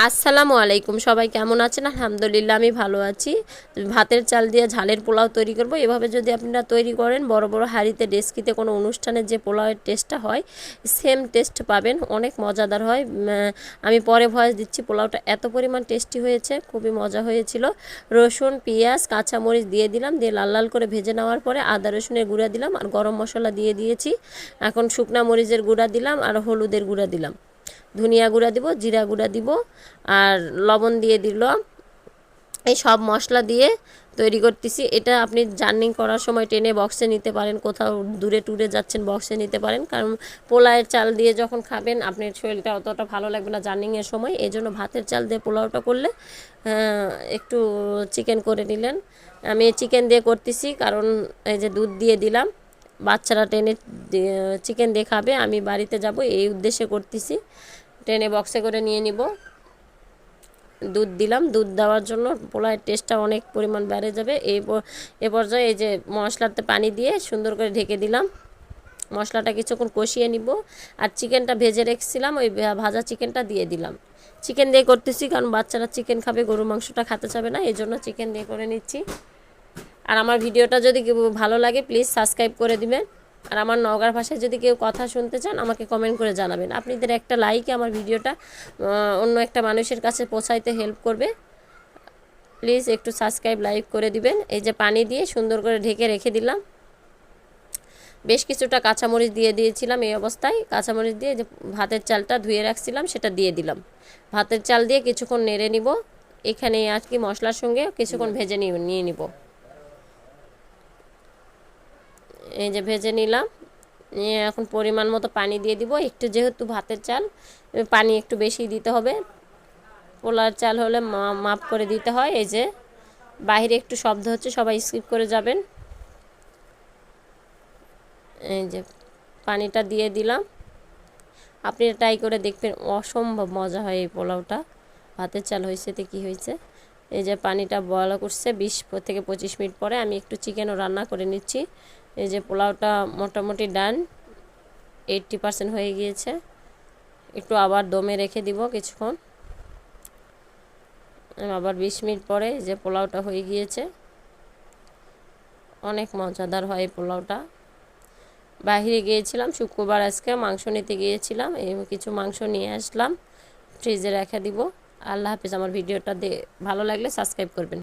আসসালামু আলাইকুম, সবাই কেমন আছেন? আলহামদুলিল্লাহ আমি ভালো আছি। ভাতের চাল দিয়ে ঝালের পোলাও তৈরি করব। এভাবে যদি আপনারা তৈরি করেন, বড় বড় হাঁড়িতে ডেস্কিতে কোনো অনুষ্ঠানের যে পোলাওয়ের টেস্টটা হয় সেম টেস্ট পাবেন, অনেক মজাদার হয়। আমি পরে ভয়েস দিচ্ছি, পোলাওটা এত পরিমাণ টেস্টি হয়েছে, খুবই মজা হয়েছিল। রসুন, পেঁয়াজ, কাঁচামরিচ দিয়ে দিলাম, দিয়ে লাল লাল করে ভেজে নেওয়ার পরে আদা রসুনের গুঁড়া দিলাম আর গরম মশলা দিয়ে দিয়েছি। এখন শুকনা মরিচের গুঁড়া দিলাম আর হলুদের গুঁড়া দিলাম, ধনিয়া গুঁড়া দিব, জিরা গুঁড়া দিব আর লবণ দিয়ে দিল। এই সব মশলা দিয়ে তৈরি করতেছি। এটা আপনি জার্নি করার সময় টেনে বক্সে নিতে পারেন, কোথাও দূরে ট্যুরে যাচ্ছেন বক্সে নিতে পারেন, কারণ পোলাওয়ের চাল দিয়ে যখন খাবেন আপনার শরীরটা অতটা ভালো লাগবে না জার্নিংয়ের সময়। এই জন্য ভাতের চাল দিয়ে পোলাওটা করলে একটু চিকেন করে নিলেন। আমি চিকেন দিয়ে করতেছি, কারণ এই যে দুধ দিয়ে দিলাম, বাচ্চারা টেনে চিকেন দিয়ে খাবে, আমি বাড়িতে যাব এই উদ্দেশ্যে করতেছি। টেনে বক্সে করে নিয়ে নিব। দুধ দিলাম, দুধ দেওয়ার জন্য পোলাওয়ের টেস্টটা অনেক পরিমাণ বেড়ে যাবে। এ পর্যায়ে এই যে মশলাতে পানি দিয়ে সুন্দর করে ঢেকে দিলাম। মশলাটা কিছুক্ষণ কষিয়ে নিব আর চিকেনটা ভেজে রেখেছিলাম, ওই ভাজা চিকেনটা দিয়ে দিলাম। চিকেন দিয়ে করতেছি কারণ বাচ্চারা চিকেন খাবে, গরু মাংসটা খেতে চাবে না, এই জন্য চিকেন দিয়ে করে নিচ্ছি। আর আমার ভিডিওটা যদি ভালো লাগে প্লিজ সাবস্ক্রাইব করে দিবেন। আর আমার নওগাঁর ভাষায় যদি কেউ কথা শুনতে চান আমাকে কমেন্ট করে জানাবেন। আপনাদের একটা লাইকে আমার ভিডিওটা অন্য একটা মানুষের কাছে পৌঁছাইতে হেল্প করবে। প্লিজ একটু সাবস্ক্রাইব লাইক করে দিবেন। এই যে পানি দিয়ে সুন্দর করে ঢেকে রেখে দিলাম। বেশ কিছুটা কাঁচামরিচ দিয়ে দিয়েছিলাম, এই অবস্থায় কাঁচামরিচ দিয়ে যে ভাতের চালটা ধুয়ে রাখছিলাম সেটা দিয়ে দিলাম। ভাতের চাল দিয়ে কিছুক্ষণ নেড়ে নিব। এখানে আর কি মশলার সঙ্গে কিছুক্ষণ ভেজে নিয়ে নিব। এই যে ভেজে নিলাম, নিয়ে এখন পরিমাণ মতো পানি দিয়ে দিব। একটু যেহেতু ভাতের চাল পানি একটু বেশি দিতে হবে, পোলার চাল হলে মাপ করে দিতে হয়। এই যে বাইরে একটু শব্দ হচ্ছে, সবাই স্কিপ করে যাবেন। এই যে পানিটা দিয়ে দিলাম, আপনি ট্রাই করে দেখবেন, অসম্ভব মজা হয় এই পোলাওটা। ভাতের চাল হয়েছে তো কী হয়েছে। এই যে পানিটা বয়েল করছে, 20 থেকে 25 মিনিট পরে আমি একটু চিকেনও রান্না করে নিচ্ছি। এই যে পোলাওটা মোটামুটি ডান, 80% হয়ে গিয়েছে। একটু আবার দমে রেখে দিব কিছুক্ষণ, আবার 20 মিনিট পরে যে পোলাওটা হয়ে গিয়েছে। অনেক মজাদার হয় এই পোলাওটা। বাহিরে গিয়েছিলাম শুক্রবার, আজকে মাংস নিতে গিয়েছিলাম, এই কিছু মাংস নিয়ে আসলাম, ফ্রিজে রেখে দিব। আল্লাহ হাফিজ। আমার ভিডিওটা ভালো লাগলে সাবস্ক্রাইব করবেন।